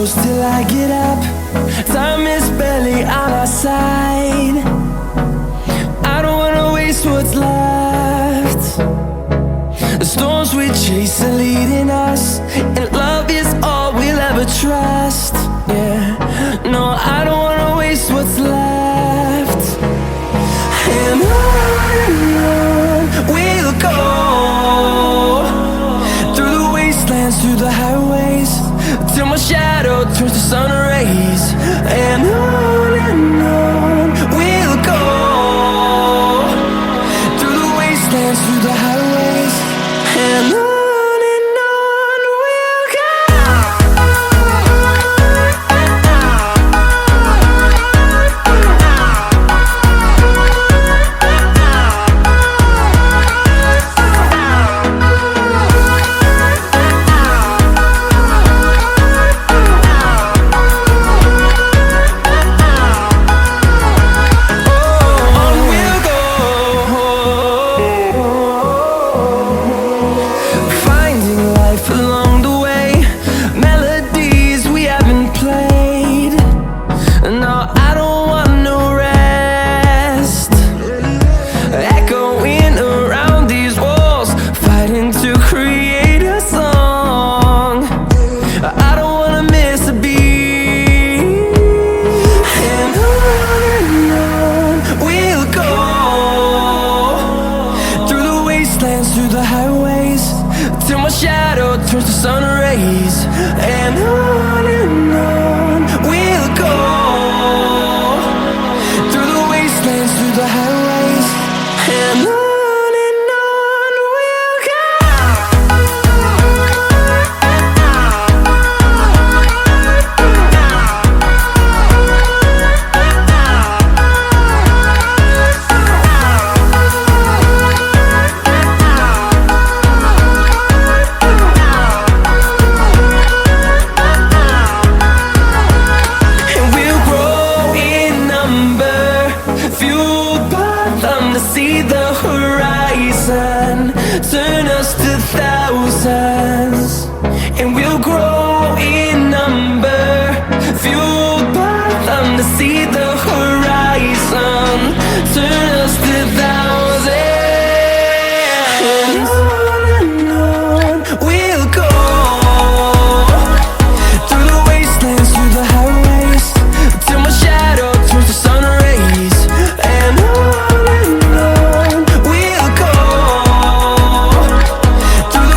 close till I get up. Time is barely on our side. I don't wanna waste what's left. The storms we chase are leading us, and love is all we'll ever trust. Yeah, no, I don't wanna waste what's left. And on we'll go, through the wastelands, through the highways, till my shadow turns to sun rays. And on we'll go, through the wastelands, through the highways, and on we'll go. Through the highways, till my shadow turns to sun rays. And on we'll go, through the wastelands, through the highways, and on we'll go. See the horizon, turn us to thousands, and we'll grow in number, fueled by them. To see the horizon, turn us to thousands, and on we'll go, through the wastelands, through the highways, till my shadow turns to sun rays. And on we'll go, through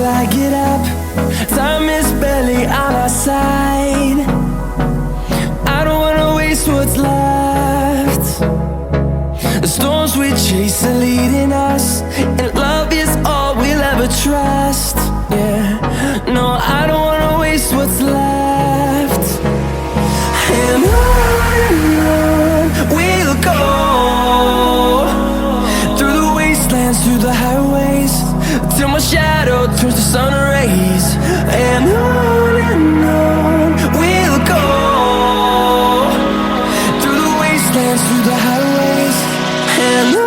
I get up. Time is barely on our side. I don't wanna waste what's left. The storms we chase are leading us, and love is all we'll ever trust. Yeah, no, I don't wanna waste what's left. And on we'll go, through the wastelands, through the highways, till my shadow turns to sun rays. And on we'll go, through the wastelands, through the highways, and